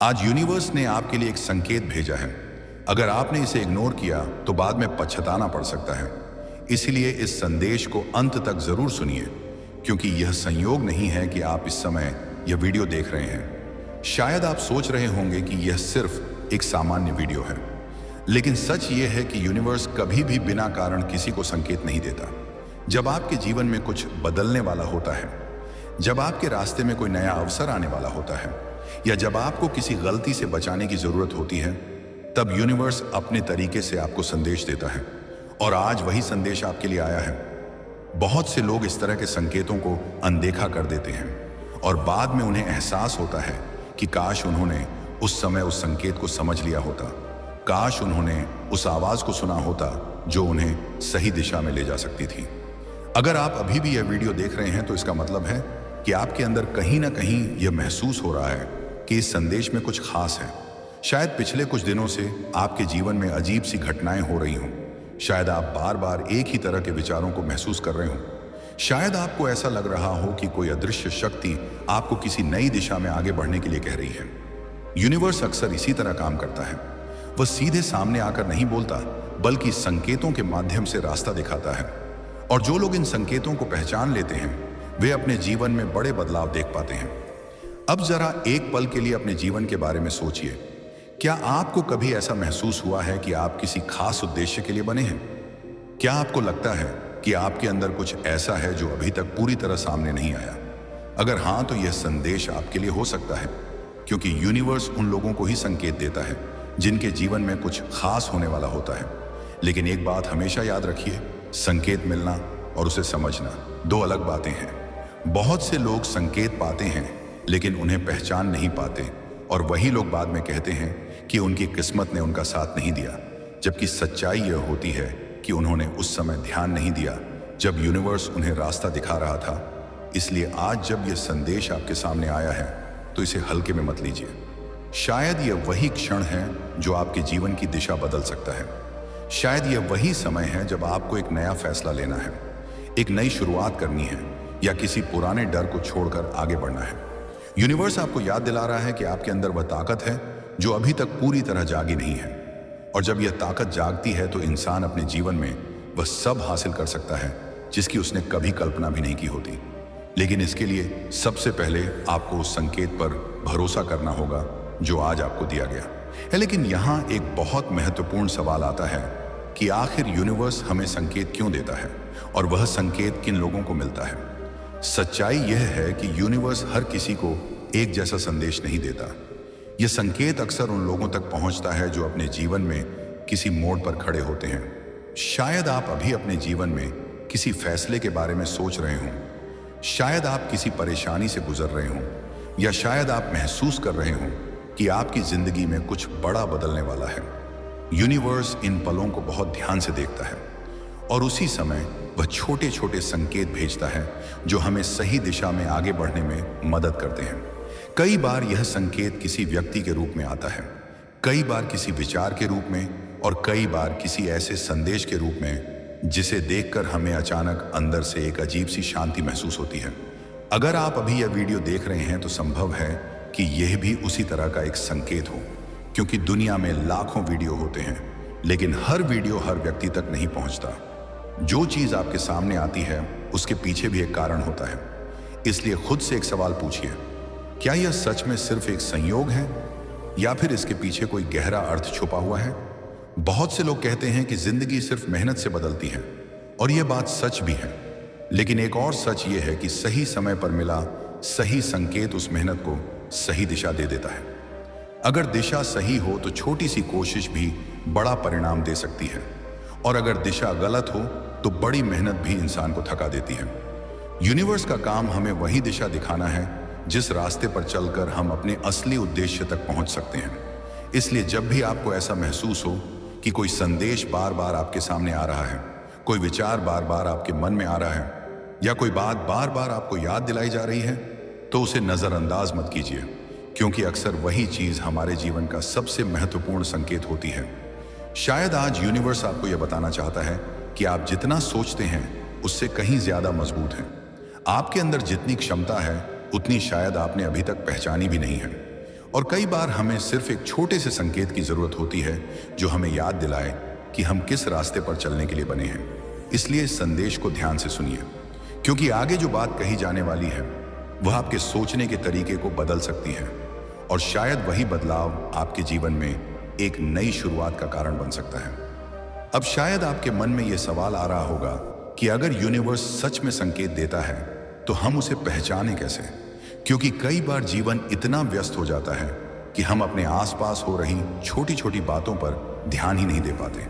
आज यूनिवर्स ने आपके लिए एक संकेत भेजा है। अगर आपने इसे इग्नोर किया तो बाद में पछताना पड़ सकता है। इसीलिए इस संदेश को अंत तक जरूर सुनिए, क्योंकि यह संयोग नहीं है कि आप इस समय यह वीडियो देख रहे हैं। शायद आप सोच रहे होंगे कि यह सिर्फ एक सामान्य वीडियो है, लेकिन सच यह है कि यूनिवर्स कभी भी बिना कारण किसी को संकेत नहीं देता। जब आपके जीवन में कुछ बदलने वाला होता है, जब आपके रास्ते में कोई नया अवसर आने वाला होता है, या जब आपको किसी गलती से बचाने की जरूरत होती है, तब यूनिवर्स अपने तरीके से आपको संदेश देता है। और आज वही संदेश आपके लिए आया है। बहुत से लोग इस तरह के संकेतों को अनदेखा कर देते हैं और बाद में उन्हें एहसास होता है कि काश उन्होंने उस समय उस संकेत को समझ लिया होता, काश उन्होंने उस आवाज को सुना होता जो उन्हें सही दिशा में ले जा सकती थी। अगर आप अभी भी यह वीडियो देख रहे हैं तो इसका मतलब है कि आपके अंदर कहीं ना कहीं यह महसूस हो रहा है कि इस संदेश में कुछ खास है। शायद पिछले कुछ दिनों से आपके जीवन में अजीब सी घटनाएं हो रही हों। शायद आप बार बार एक ही तरह के विचारों को महसूस कर रहे हों। शायद आपको ऐसा लग रहा हो कि कोई अदृश्य शक्ति आपको किसी नई दिशा में आगे बढ़ने के लिए कह रही है। यूनिवर्स अक्सर इसी तरह काम करता है। वह सीधे सामने आकर नहीं बोलता, बल्कि संकेतों के माध्यम से रास्ता दिखाता है। और जो लोग इन संकेतों को पहचान लेते हैं, वे अपने जीवन में बड़े बदलाव देख पाते हैं। अब जरा एक पल के लिए अपने जीवन के बारे में सोचिए। क्या आपको कभी ऐसा महसूस हुआ है कि आप किसी खास उद्देश्य के लिए बने हैं? क्या आपको लगता है कि आपके अंदर कुछ ऐसा है जो अभी तक पूरी तरह सामने नहीं आया? अगर हाँ, तो यह संदेश आपके लिए हो सकता है, क्योंकि यूनिवर्स उन लोगों को ही संकेत देता है जिनके जीवन में कुछ खास होने वाला होता है। लेकिन एक बात हमेशा याद रखिए, संकेत मिलना और उसे समझना दो अलग बातें हैं। बहुत से लोग संकेत पाते हैं लेकिन उन्हें पहचान नहीं पाते, और वही लोग बाद में कहते हैं कि उनकी किस्मत ने उनका साथ नहीं दिया, जबकि सच्चाई यह होती है कि उन्होंने उस समय ध्यान नहीं दिया जब यूनिवर्स उन्हें रास्ता दिखा रहा था। इसलिए आज जब यह संदेश आपके सामने आया है तो इसे हल्के में मत लीजिए। शायद यह वही क्षण है जो आपके जीवन की दिशा बदल सकता है। शायद यह वही समय है जब आपको एक नया फैसला लेना है, एक नई शुरुआत करनी है, या किसी पुराने डर को छोड़कर आगे बढ़ना है। यूनिवर्स आपको याद दिला रहा है कि आपके अंदर वह ताकत है जो अभी तक पूरी तरह जागी नहीं है। और जब यह ताकत जागती है तो इंसान अपने जीवन में वह सब हासिल कर सकता है जिसकी उसने कभी कल्पना भी नहीं की होती। लेकिन इसके लिए सबसे पहले आपको उस संकेत पर भरोसा करना होगा जो आज आपको दिया गया है। लेकिन यहाँ एक बहुत महत्वपूर्ण सवाल आता है कि आखिर यूनिवर्स हमें संकेत क्यों देता है, और वह संकेत किन लोगों को मिलता है। सच्चाई यह है कि यूनिवर्स हर किसी को एक जैसा संदेश नहीं देता। यह संकेत अक्सर उन लोगों तक पहुंचता है जो अपने जीवन में किसी मोड़ पर खड़े होते हैं। शायद आप अभी अपने जीवन में किसी फैसले के बारे में सोच रहे हों, शायद आप किसी परेशानी से गुजर रहे हों, या शायद आप महसूस कर रहे हों कि आपकी जिंदगी में कुछ बड़ा बदलने वाला है। यूनिवर्स इन पलों को बहुत ध्यान से देखता है और उसी समय वह छोटे छोटे संकेत भेजता है जो हमें सही दिशा में आगे बढ़ने में मदद करते हैं। कई बार यह संकेत किसी व्यक्ति के रूप में आता है, कई बार किसी विचार के रूप में, और कई बार किसी ऐसे संदेश के रूप में जिसे देखकर हमें अचानक अंदर से एक अजीब सी शांति महसूस होती है। अगर आप अभी यह वीडियो देख रहे हैं तो संभव है कि यह भी उसी तरह का एक संकेत हो, क्योंकि दुनिया में लाखों वीडियो होते हैं, लेकिन हर वीडियो हर व्यक्ति तक नहीं पहुंचता। जो चीज आपके सामने आती है उसके पीछे भी एक कारण होता है। इसलिए खुद से एक सवाल पूछिए, क्या यह सच में सिर्फ एक संयोग है, या फिर इसके पीछे कोई गहरा अर्थ छुपा हुआ है? बहुत से लोग कहते हैं कि जिंदगी सिर्फ मेहनत से बदलती है, और यह बात सच भी है। लेकिन एक और सच यह है कि सही समय पर मिला सही संकेत उस मेहनत को सही दिशा दे देता है। अगर दिशा सही हो तो छोटी सी कोशिश भी बड़ा परिणाम दे सकती है, और अगर दिशा गलत हो तो बड़ी मेहनत भी इंसान को थका देती है। यूनिवर्स का काम हमें वही दिशा दिखाना है जिस रास्ते पर चलकर हम अपने असली उद्देश्य तक पहुंच सकते हैं। इसलिए जब भी आपको ऐसा महसूस हो कि कोई संदेश बार बार आपके सामने आ रहा है, कोई विचार बार बार आपके मन में आ रहा है, या कोई बात बार बार आपको याद दिलाई जा रही है, तो उसे नजरअंदाज मत कीजिए, क्योंकि अक्सर वही चीज हमारे जीवन का सबसे महत्वपूर्ण संकेत होती है। शायद आज यूनिवर्स आपको यह बताना चाहता है कि आप जितना सोचते हैं उससे कहीं ज्यादा मजबूत हैं। आपके अंदर जितनी क्षमता है उतनी शायद आपने अभी तक पहचानी भी नहीं है। और कई बार हमें सिर्फ एक छोटे से संकेत की जरूरत होती है जो हमें याद दिलाए कि हम किस रास्ते पर चलने के लिए बने हैं। इसलिए इस संदेश को ध्यान से सुनिए, क्योंकि आगे जो बात कही जाने वाली है वह आपके सोचने के तरीके को बदल सकती है, और शायद वही बदलाव आपके जीवन में एक नई शुरुआत का कारण बन सकता है। अब शायद आपके मन में यह सवाल आ रहा होगा कि अगर यूनिवर्स सच में संकेत देता है तो हम उसे पहचाने कैसे, क्योंकि कई बार जीवन इतना व्यस्त हो जाता है कि हम अपने आसपास हो रही छोटी छोटी बातों पर ध्यान ही नहीं दे पाते।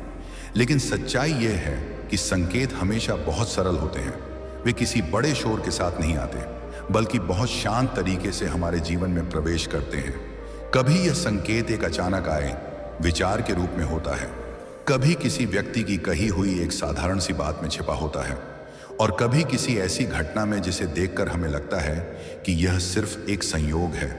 लेकिन सच्चाई यह है कि संकेत हमेशा बहुत सरल होते हैं। वे किसी बड़े शोर के साथ नहीं आते, बल्कि बहुत शांत तरीके से हमारे जीवन में प्रवेश करते हैं। कभी यह संकेत एक अचानक आए विचार के रूप में होता है, कभी किसी व्यक्ति की कही हुई एक साधारण सी बात में छिपा होता है, और कभी किसी ऐसी घटना में जिसे देखकर हमें लगता है कि यह सिर्फ एक संयोग है।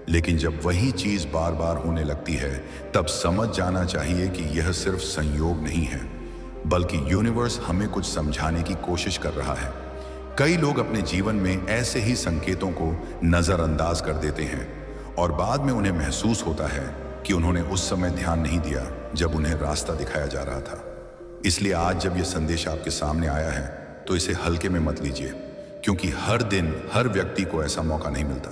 लेकिन जब वही चीज बार बार होने लगती है तब समझ जाना चाहिए कि यह सिर्फ संयोग नहीं है, बल्कि यूनिवर्स हमें कुछ समझाने की कोशिश कर रहा है। कई लोग अपने जीवन में ऐसे ही संकेतों को नजरअंदाज कर देते हैं और बाद में उन्हें महसूस होता है कि उन्होंने उस समय ध्यान नहीं दिया जब उन्हें रास्ता दिखाया जा रहा था। इसलिए आज जब यह संदेश आपके सामने आया है तो इसे हल्के में मत लीजिए, क्योंकि हर दिन हर व्यक्ति को ऐसा मौका नहीं मिलता।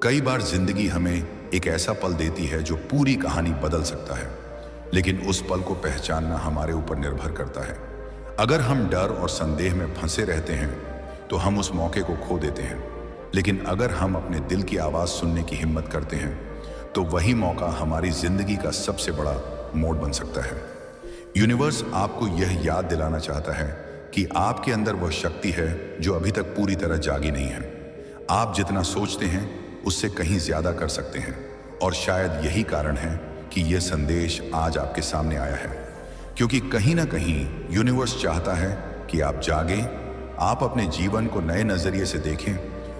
कई बार जिंदगी हमें एक ऐसा पल देती है जो पूरी कहानी बदल सकता है, लेकिन उस पल को पहचानना हमारे ऊपर निर्भर करता है। अगर हम डर और संदेह में फंसे रहते हैं तो हम उस मौके को खो देते हैं, लेकिन अगर हम अपने दिल की आवाज़ सुनने की हिम्मत करते हैं तो वही मौका हमारी जिंदगी का सबसे बड़ा मोड़ बन सकता है। यूनिवर्स आपको यह याद दिलाना चाहता है कि आपके अंदर वह शक्ति है जो अभी तक पूरी तरह जागी नहीं है। आप जितना सोचते हैं उससे कहीं ज्यादा कर सकते हैं, और शायद यही कारण है कि यह संदेश आज आपके सामने आया है, क्योंकि कहीं ना कहीं यूनिवर्स चाहता है कि आप जागें, आप अपने जीवन को नए नजरिए से देखें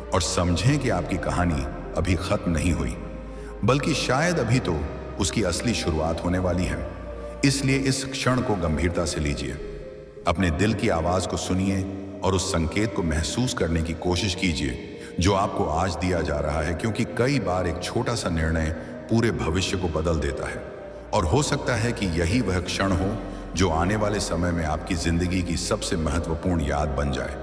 और समझें कि आपकी कहानी अभी खत्म नहीं हुई, बल्कि शायद अभी तो उसकी असली शुरुआत होने वाली है। इसलिए इस क्षण को गंभीरता से लीजिए, अपने दिल की आवाज को सुनिए और उस संकेत को महसूस करने की कोशिश कीजिए जो आपको आज दिया जा रहा है, क्योंकि कई बार एक छोटा सा निर्णय पूरे भविष्य को बदल देता है, और हो सकता है कि यही वह क्षण हो जो आने वाले समय में आपकी जिंदगी की सबसे महत्वपूर्ण याद बन जाए।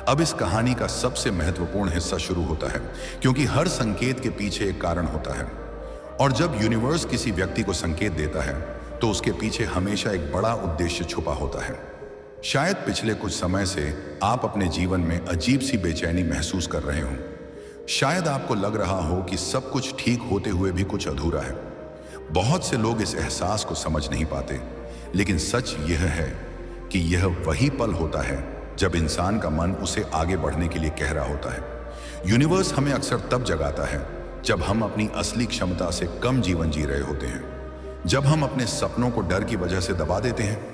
अब इस कहानी का सबसे महत्वपूर्ण हिस्सा शुरू होता है, क्योंकि हर संकेत के पीछे एक कारण होता है, और जब यूनिवर्स किसी व्यक्ति को संकेत देता है तो उसके पीछे हमेशा एक बड़ा उद्देश्य छुपा होता है। शायद पिछले कुछ समय से आप अपने जीवन में अजीब सी बेचैनी महसूस कर रहे हों। शायद आपको लग रहा हो कि सब कुछ ठीक होते हुए भी कुछ अधूरा है। बहुत से लोग इस एहसास को समझ नहीं पाते, लेकिन सच यह है कि यह वही पल होता है जब इंसान का मन उसे आगे बढ़ने के लिए कह रहा होता है। यूनिवर्स हमें अक्सर तब जगाता है जब हम अपनी असली क्षमता से कम जीवन जी रहे होते हैं, जब हम अपने सपनों को डर की वजह से दबा देते हैं,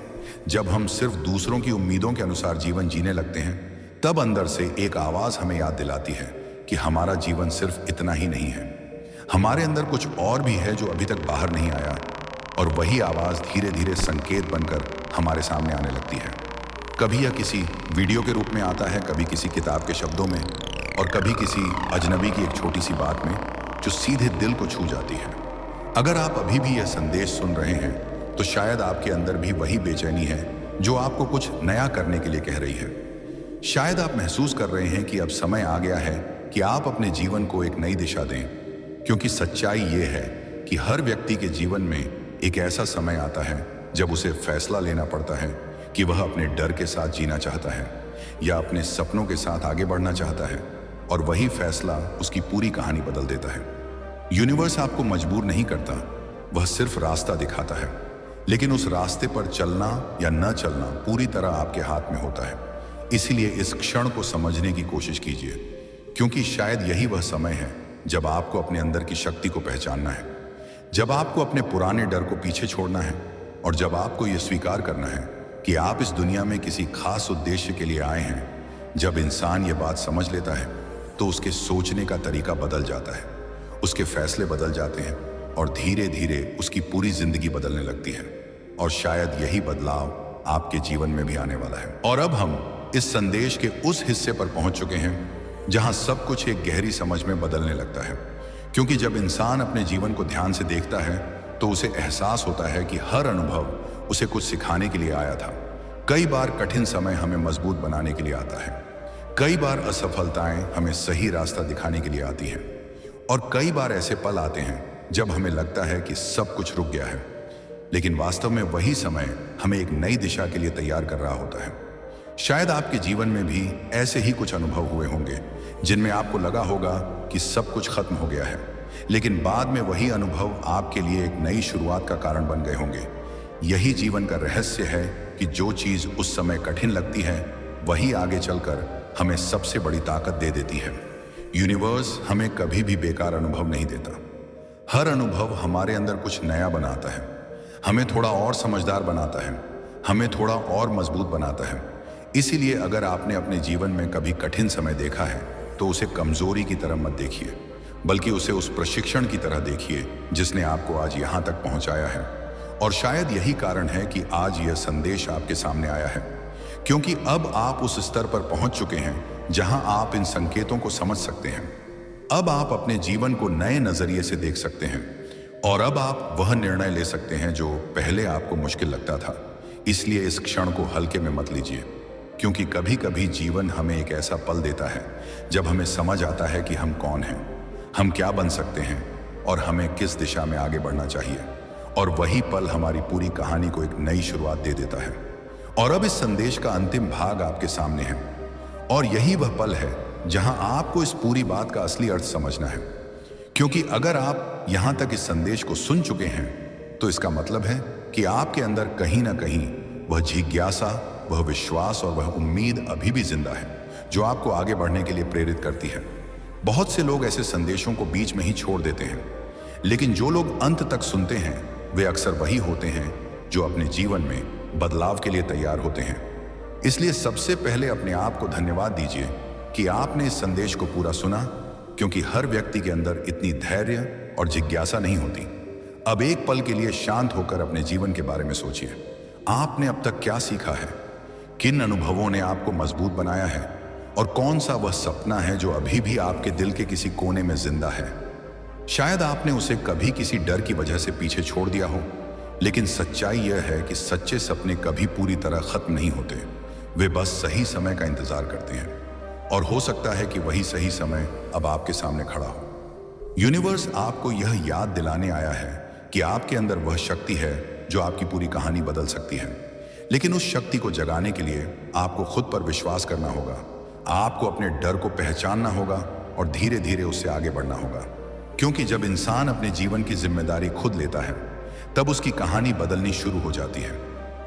जब हम सिर्फ दूसरों की उम्मीदों के अनुसार जीवन जीने लगते हैं। तब अंदर से एक आवाज हमें याद दिलाती है कि हमारा जीवन सिर्फ इतना ही नहीं है, हमारे अंदर कुछ और भी है जो अभी तक बाहर नहीं आया, और वही आवाज धीरे धीरे संकेत बनकर हमारे सामने आने लगती है। कभी यह किसी वीडियो के रूप में आता है, कभी किसी किताब के शब्दों में, और कभी किसी अजनबी की एक छोटी सी बात में जो सीधे दिल को छू जाती है। अगर आप अभी भी यह संदेश सुन रहे हैं तो शायद आपके अंदर भी वही बेचैनी है जो आपको कुछ नया करने के लिए कह रही है। शायद आप महसूस कर रहे हैं कि अब समय आ गया है कि आप अपने जीवन को एक नई दिशा दें, क्योंकि सच्चाई ये है कि हर व्यक्ति के जीवन में एक ऐसा समय आता है जब उसे फैसला लेना पड़ता है कि वह अपने डर के साथ जीना चाहता है या अपने सपनों के साथ आगे बढ़ना चाहता है, और वही फैसला उसकी पूरी कहानी बदल देता है। यूनिवर्स आपको मजबूर नहीं करता, वह सिर्फ रास्ता दिखाता है, लेकिन उस रास्ते पर चलना या न चलना पूरी तरह आपके हाथ में होता है। इसीलिए इस क्षण को समझने की कोशिश कीजिए, क्योंकि शायद यही वह समय है जब आपको अपने अंदर की शक्ति को पहचानना है, जब आपको अपने पुराने डर को पीछे छोड़ना है, और जब आपको यह स्वीकार करना है कि आप इस दुनिया में किसी खास उद्देश्य के लिए आए हैं। जब इंसान ये बात समझ लेता है तो उसके सोचने का तरीका बदल जाता है, उसके फैसले बदल जाते हैं, और धीरे धीरे उसकी पूरी जिंदगी बदलने लगती है। और शायद यही बदलाव आपके जीवन में भी आने वाला है। और अब हम इस संदेश के उस हिस्से पर पहुंच चुके हैं जहां सब कुछ एक गहरी समझ में बदलने लगता है, क्योंकि जब इंसान अपने जीवन को ध्यान से देखता है तो उसे एहसास होता है कि हर अनुभव उसे कुछ सिखाने के लिए आया था। कई बार कठिन समय हमें मजबूत बनाने के लिए आता है, कई बार असफलताएं हमें सही रास्ता दिखाने के लिए आती हैं, और कई बार ऐसे पल आते हैं जब हमें लगता है कि सब कुछ रुक गया है, लेकिन वास्तव में वही समय हमें एक नई दिशा के लिए तैयार कर रहा होता है। शायद आपके जीवन में भी ऐसे ही कुछ अनुभव हुए होंगे जिनमें आपको लगा होगा कि सब कुछ खत्म हो गया है, लेकिन बाद में वही अनुभव आपके लिए एक नई शुरुआत का कारण बन गए होंगे। यही जीवन का रहस्य है कि जो चीज उस समय कठिन लगती है वही आगे चलकर हमें सबसे बड़ी ताकत दे देती है। यूनिवर्स हमें कभी भी बेकार अनुभव नहीं देता। हर अनुभव हमारे अंदर कुछ नया बनाता है, हमें थोड़ा और समझदार बनाता है, हमें थोड़ा और मजबूत बनाता है। इसीलिए अगर आपने अपने जीवन में कभी कठिन समय देखा है तो उसे कमजोरी की तरह मत देखिए, बल्कि उसे उस प्रशिक्षण की तरह देखिए जिसने आपको आज यहाँ तक पहुँचाया है। और शायद यही कारण है कि आज यह संदेश आपके सामने आया है, क्योंकि अब आप उस स्तर पर पहुंच चुके हैं जहां आप इन संकेतों को समझ सकते हैं। अब आप अपने जीवन को नए नजरिए से देख सकते हैं, और अब आप वह निर्णय ले सकते हैं जो पहले आपको मुश्किल लगता था। इसलिए इस क्षण को हल्के में मत लीजिए, क्योंकि कभी कभी जीवन हमें एक ऐसा पल देता है जब हमें समझ आता है कि हम कौन हैं, हम क्या बन सकते हैं और हमें किस दिशा में आगे बढ़ना चाहिए। और वही पल हमारी पूरी कहानी को एक नई शुरुआत दे देता है। और अब इस संदेश का अंतिम भाग आपके सामने है, और यही वह पल है जहां आपको इस पूरी बात का असली अर्थ समझना है। क्योंकि अगर आप यहां तक इस संदेश को सुन चुके हैं तो इसका मतलब है कि आपके अंदर कहीं ना कहीं वह जिज्ञासा, वह विश्वास और वह उम्मीद अभी भी जिंदा है जो आपको आगे बढ़ने के लिए प्रेरित करती है। बहुत से लोग ऐसे संदेशों को बीच में ही छोड़ देते हैं, लेकिन जो लोग अंत तक सुनते हैं वे अक्सर वही होते हैं जो अपने जीवन में बदलाव के लिए तैयार होते हैं। इसलिए सबसे पहले अपने आप को धन्यवाद दीजिए कि आपने इस संदेश को पूरा सुना, क्योंकि हर व्यक्ति के अंदर इतनी धैर्य और जिज्ञासा नहीं होती। अब एक पल के लिए शांत होकर अपने जीवन के बारे में सोचिए। आपने अब तक क्या सीखा है? किन अनुभवों ने आपको मजबूत बनाया है? और कौन सा वह सपना है जो अभी भी आपके दिल के किसी कोने में जिंदा है? शायद आपने उसे कभी किसी डर की वजह से पीछे छोड़ दिया हो, लेकिन सच्चाई यह है कि सच्चे सपने कभी पूरी तरह खत्म नहीं होते। वे बस सही समय का इंतजार करते हैं, और हो सकता है कि वही सही समय अब आपके सामने खड़ा हो। यूनिवर्स आपको यह याद दिलाने आया है कि आपके अंदर वह शक्ति है जो आपकी पूरी कहानी बदल सकती है। लेकिन उस शक्ति को जगाने के लिए आपको खुद पर विश्वास करना होगा। आपको अपने डर को पहचानना होगा और धीरे धीरे उससे आगे बढ़ना होगा। क्योंकि जब इंसान अपने जीवन की जिम्मेदारी खुद लेता है तब उसकी कहानी बदलनी शुरू हो जाती है।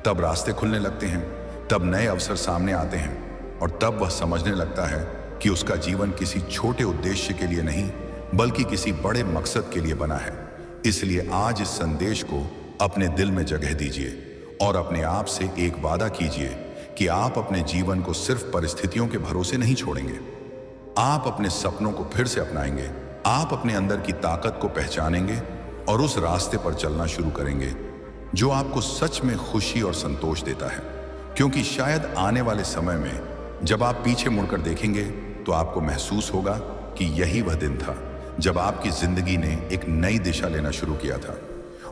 तब रास्ते खुलने लगते हैं, तब नए अवसर सामने आते हैं, और तब वह समझने लगता है कि उसका जीवन किसी छोटे उद्देश्य के लिए नहीं बल्कि किसी बड़े मकसद के लिए बना है। इसलिए आज इस संदेश को अपने दिल में जगह दीजिए और अपने आप से एक वादा कीजिए कि आप अपने जीवन को सिर्फ परिस्थितियों के भरोसे नहीं छोड़ेंगे। आप अपने सपनों को फिर से अपनाएंगे, आप अपने अंदर की ताकत को पहचानेंगे और उस रास्ते पर चलना शुरू करेंगे जो आपको सच में खुशी और संतोष देता है। क्योंकि शायद आने वाले समय में जब आप पीछे मुड़कर देखेंगे तो आपको महसूस होगा कि यही वह दिन था जब आपकी जिंदगी ने एक नई दिशा लेना शुरू किया था,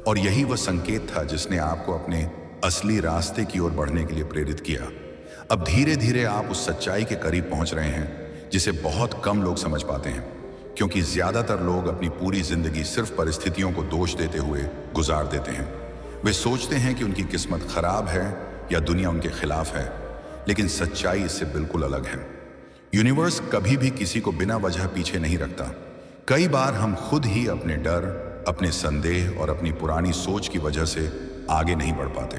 और यही वह संकेत था जिसने आपको अपने असली रास्ते की ओर बढ़ने के लिए प्रेरित किया। अब धीरे धीरे आप उस सच्चाई के करीब पहुंच रहे हैं जिसे बहुत कम लोग समझ पाते हैं, क्योंकि ज्यादातर लोग अपनी पूरी जिंदगी सिर्फ परिस्थितियों को दोष देते हुए गुजार देते हैं। वे सोचते हैं कि उनकी किस्मत खराब है या दुनिया उनके खिलाफ है, लेकिन सच्चाई इससे बिल्कुल अलग है। यूनिवर्स कभी भी किसी को बिना वजह पीछे नहीं रखता। कई बार हम खुद ही अपने डर, अपने संदेह और अपनी पुरानी सोच की वजह से आगे नहीं बढ़ पाते,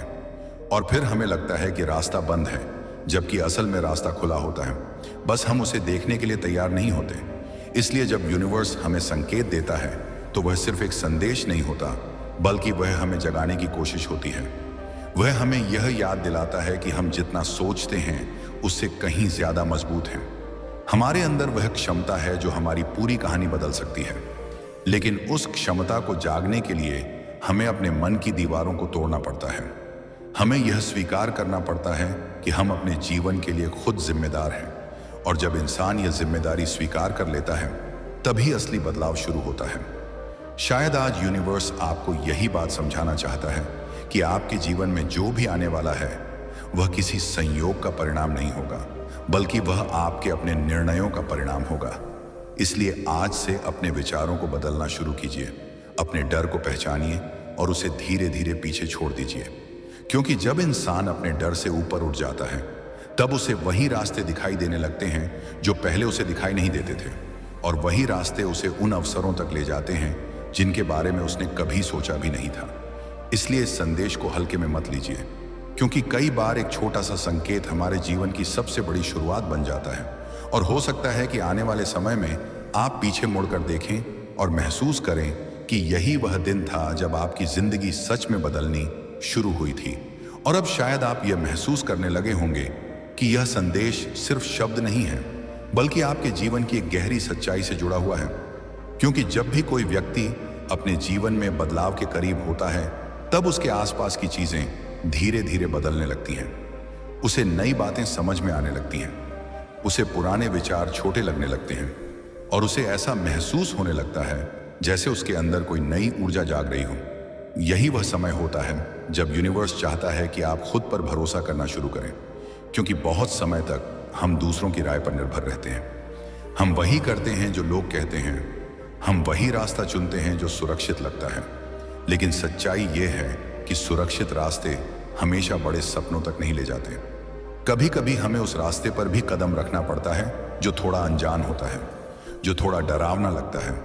और फिर हमें लगता है कि रास्ता बंद है, जबकि असल में रास्ता खुला होता है, बस हम उसे देखने के लिए तैयार नहीं होते। इसलिए जब यूनिवर्स हमें संकेत देता है तो वह सिर्फ एक संदेश नहीं होता, बल्कि वह हमें जगाने की कोशिश होती है। वह हमें यह याद दिलाता है कि हम जितना सोचते हैं उससे कहीं ज्यादा मजबूत हैं। हमारे अंदर वह क्षमता है जो हमारी पूरी कहानी बदल सकती है, लेकिन उस क्षमता को जागने के लिए हमें अपने मन की दीवारों को तोड़ना पड़ता है। हमें यह स्वीकार करना पड़ता है कि हम अपने जीवन के लिए खुद जिम्मेदार हैं, और जब इंसान यह जिम्मेदारी स्वीकार कर लेता है तभी असली बदलाव शुरू होता है। शायद आज यूनिवर्स आपको यही बात समझाना चाहता है कि आपके जीवन में जो भी आने वाला है वह किसी संयोग का परिणाम नहीं होगा, बल्कि वह आपके अपने निर्णयों का परिणाम होगा। इसलिए आज से अपने विचारों को बदलना शुरू कीजिए, अपने डर को पहचानिए और उसे धीरे धीरे पीछे छोड़ दीजिए। क्योंकि जब इंसान अपने डर से ऊपर उठ जाता है तब उसे वही रास्ते दिखाई देने लगते हैं जो पहले उसे दिखाई नहीं देते थे, और वही रास्ते उसे उन अवसरों तक ले जाते हैं जिनके बारे में उसने कभी सोचा भी नहीं था। इसलिए इस संदेश को हल्के में मत लीजिए, क्योंकि कई बार एक छोटा सा संकेत हमारे जीवन की सबसे बड़ी शुरुआत बन जाता है। और हो सकता है कि आने वाले समय में आप पीछे मुड़कर देखें और महसूस करें कि यही वह दिन था जब आपकी जिंदगी सच में बदलनी शुरू हुई थी। और अब शायद आप यह महसूस करने लगे होंगे कि यह संदेश सिर्फ शब्द नहीं है, बल्कि आपके जीवन की एक गहरी सच्चाई से जुड़ा हुआ है। क्योंकि जब भी कोई व्यक्ति अपने जीवन में बदलाव के करीब होता है तब उसके आसपास की चीजें धीरे धीरे बदलने लगती हैं। उसे नई बातें समझ में आने लगती हैं, उसे पुराने विचार छोटे लगने लगते हैं और उसे ऐसा महसूस होने लगता है जैसे उसके अंदर कोई नई ऊर्जा जाग रही हो। यही वह समय होता है जब यूनिवर्स चाहता है कि आप खुद पर भरोसा करना शुरू करें, क्योंकि बहुत समय तक हम दूसरों की राय पर निर्भर रहते हैं। हम वही करते हैं जो लोग कहते हैं, हम वही रास्ता चुनते हैं जो सुरक्षित लगता है। लेकिन सच्चाई यह है कि सुरक्षित रास्ते हमेशा बड़े सपनों तक नहीं ले जाते। कभी कभी हमें उस रास्ते पर भी कदम रखना पड़ता है जो थोड़ा अनजान होता है, जो थोड़ा डरावना लगता है,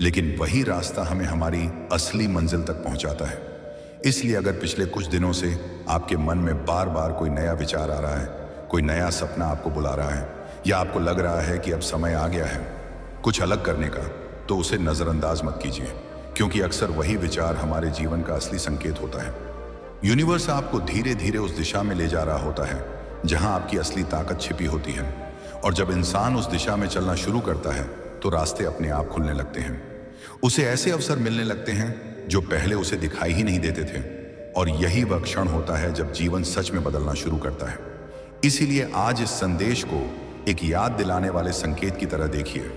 लेकिन वही रास्ता हमें हमारी असली मंजिल तक पहुंचाता है। इसलिए अगर पिछले कुछ दिनों से आपके मन में बार बार कोई नया विचार आ रहा है, कोई नया सपना आपको बुला रहा है, या आपको लग रहा है कि अब समय आ गया है कुछ अलग करने का, तो उसे नजरअंदाज मत कीजिए, क्योंकि अक्सर वही विचार हमारे जीवन का असली संकेत होता है। यूनिवर्स आपको धीरे धीरे उस दिशा में ले जा रहा होता है जहां आपकी असली ताकत छिपी होती है। और जब इंसान उस दिशा में चलना शुरू करता है तो रास्ते अपने आप खुलने लगते हैं। उसे ऐसे अवसर मिलने लगते हैं जो पहले उसे दिखाई ही नहीं देते थे। और यही वह क्षण होता है जब जीवन सच में बदलना शुरू करता है। इसीलिए आज इस संदेश को एक याद दिलाने वाले संकेत की तरह देखिए।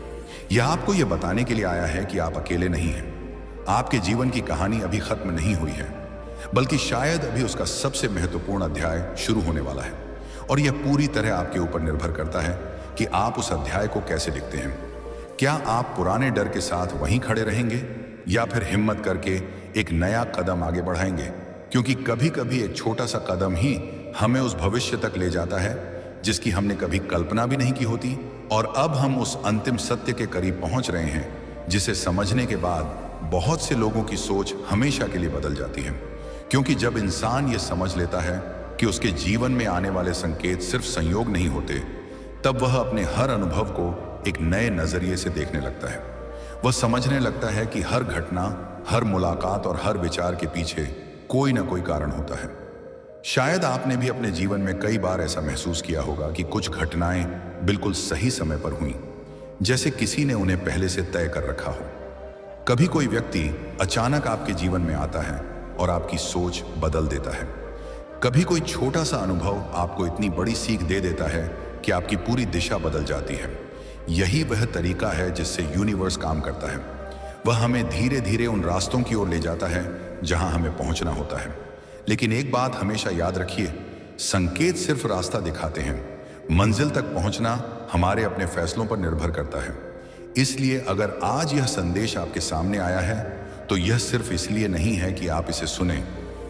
यह आपको यह बताने के लिए आया है कि आप अकेले नहीं हैं। आपके जीवन की कहानी अभी खत्म नहीं हुई है, बल्कि शायद अभी उसका सबसे महत्वपूर्ण अध्याय शुरू होने वाला है। और यह पूरी तरह आपके ऊपर निर्भर करता है कि आप उस अध्याय को कैसे लिखते हैं। क्या आप पुराने डर के साथ वहीं खड़े रहेंगे या फिर हिम्मत करके एक नया कदम आगे बढ़ाएंगे? क्योंकि कभी कभी एक छोटा सा कदम ही हमें उस भविष्य तक ले जाता है जिसकी हमने कभी कल्पना भी नहीं की होती। और अब हम उस अंतिम सत्य के करीब पहुंच रहे हैं जिसे समझने के बाद बहुत से लोगों की सोच हमेशा के लिए बदल जाती है। क्योंकि जब इंसान ये समझ लेता है कि उसके जीवन में आने वाले संकेत सिर्फ संयोग नहीं होते, तब वह अपने हर अनुभव को एक नए नजरिए से देखने लगता है। वह समझने लगता है कि हर घटना, हर मुलाकात और हर विचार के पीछे कोई ना कोई कारण होता है। शायद आपने भी अपने जीवन में कई बार ऐसा महसूस किया होगा कि कुछ घटनाएं बिल्कुल सही समय पर हुई, जैसे किसी ने उन्हें पहले से तय कर रखा हो। कभी कोई व्यक्ति अचानक आपके जीवन में आता है और आपकी सोच बदल देता है। कभी कोई छोटा सा अनुभव आपको इतनी बड़ी सीख दे देता है कि आपकी पूरी दिशा बदल जाती है। यही वह तरीका है जिससे यूनिवर्स काम करता है। वह हमें धीरे धीरे उन रास्तों की ओर ले जाता है जहां हमें पहुंचना होता है। लेकिन एक बात हमेशा याद रखिए, संकेत सिर्फ रास्ता दिखाते हैं, मंजिल तक पहुंचना हमारे अपने फैसलों पर निर्भर करता है। इसलिए अगर आज यह संदेश आपके सामने आया है तो यह सिर्फ इसलिए नहीं है कि आप इसे सुने,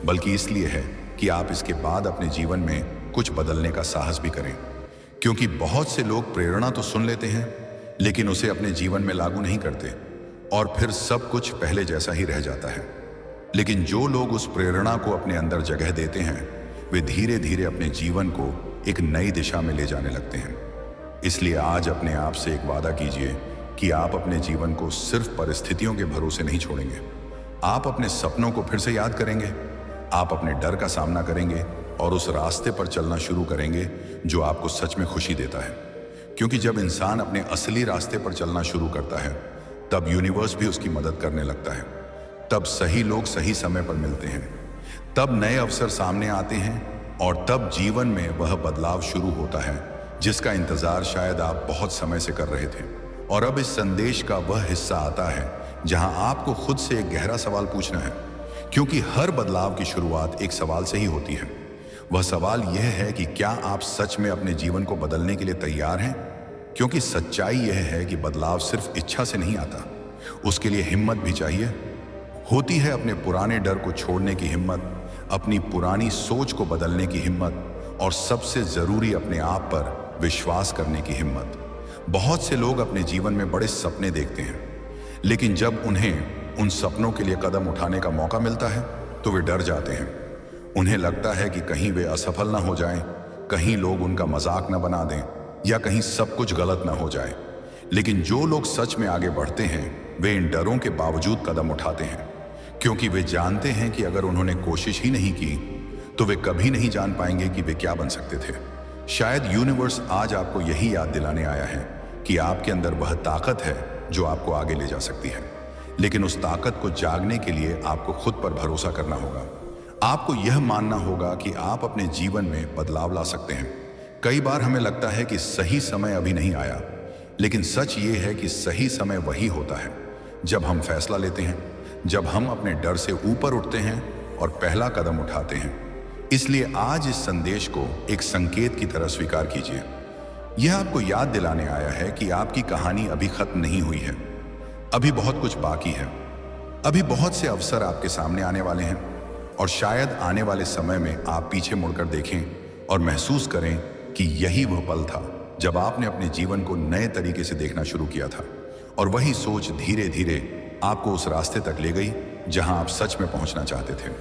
बल्कि इसलिए है कि आप इसके बाद अपने जीवन में कुछ बदलने का साहस भी करें। क्योंकि बहुत से लोग प्रेरणा तो सुन लेते हैं लेकिन उसे अपने जीवन में लागू नहीं करते और फिर सब कुछ पहले जैसा ही रह जाता है। लेकिन जो लोग उस प्रेरणा को अपने अंदर जगह देते हैं वे धीरे धीरे अपने जीवन को एक नई दिशा में ले जाने लगते हैं। इसलिए आज अपने आप से एक वादा कीजिए कि आप अपने जीवन को सिर्फ परिस्थितियों के भरोसे नहीं छोड़ेंगे। आप अपने सपनों को फिर से याद करेंगे, आप अपने डर का सामना करेंगे और उस रास्ते पर चलना शुरू करेंगे जो आपको सच में खुशी देता है। क्योंकि जब इंसान अपने असली रास्ते पर चलना शुरू करता है तब यूनिवर्स भी उसकी मदद करने लगता है। तब सही लोग सही समय पर मिलते हैं, तब नए अवसर सामने आते हैं और तब जीवन में वह बदलाव शुरू होता है जिसका इंतजार शायद आप बहुत समय से कर रहे थे। और अब इस संदेश का वह हिस्सा आता है जहां आपको खुद से एक गहरा सवाल पूछना है, क्योंकि हर बदलाव की शुरुआत एक सवाल से ही होती है। वह सवाल यह है कि क्या आप सच में अपने जीवन को बदलने के लिए तैयार हैं? क्योंकि सच्चाई यह है कि बदलाव सिर्फ इच्छा से नहीं आता, उसके लिए हिम्मत भी चाहिए। होती है अपने पुराने डर को छोड़ने की हिम्मत, अपनी पुरानी सोच को बदलने की हिम्मत, और सबसे जरूरी अपने आप पर विश्वास करने की हिम्मत। बहुत से लोग अपने जीवन में बड़े सपने देखते हैं, लेकिन जब उन्हें उन सपनों के लिए कदम उठाने का मौका मिलता है तो वे डर जाते हैं। उन्हें लगता है कि कहीं वे असफल ना हो जाएं, कहीं लोग उनका मजाक ना बना दें, या कहीं सब कुछ गलत ना हो जाए। लेकिन जो लोग सच में आगे बढ़ते हैं वे इन डरों के बावजूद कदम उठाते हैं, क्योंकि वे जानते हैं कि अगर उन्होंने कोशिश ही नहीं की तो वे कभी नहीं जान पाएंगे कि वे क्या बन सकते थे। शायद यूनिवर्स आज आपको यही याद दिलाने आया है कि आपके अंदर वह ताकत है जो आपको आगे ले जा सकती है, लेकिन उस ताकत को जागने के लिए आपको खुद पर भरोसा करना होगा। आपको यह मानना होगा कि आप अपने जीवन में बदलाव ला सकते हैं। कई बार हमें लगता है कि सही समय अभी नहीं आया, लेकिन सच ये है कि सही समय वही होता है जब हम फैसला लेते हैं, जब हम अपने डर से ऊपर उठते हैं और पहला कदम उठाते हैं। इसलिए आज इस संदेश को एक संकेत की तरह स्वीकार कीजिए। यह आपको याद दिलाने आया है कि आपकी कहानी अभी खत्म नहीं हुई है, अभी बहुत कुछ बाकी है, अभी बहुत से अवसर आपके सामने आने वाले हैं, और शायद आने वाले समय में आप पीछे मुड़कर देखें और महसूस करें कि यही वह पल था जब आपने अपने जीवन को नए तरीके से देखना शुरू किया था, और वही सोच धीरे धीरे आपको उस रास्ते तक ले गई जहां आप सच में पहुंचना चाहते थे।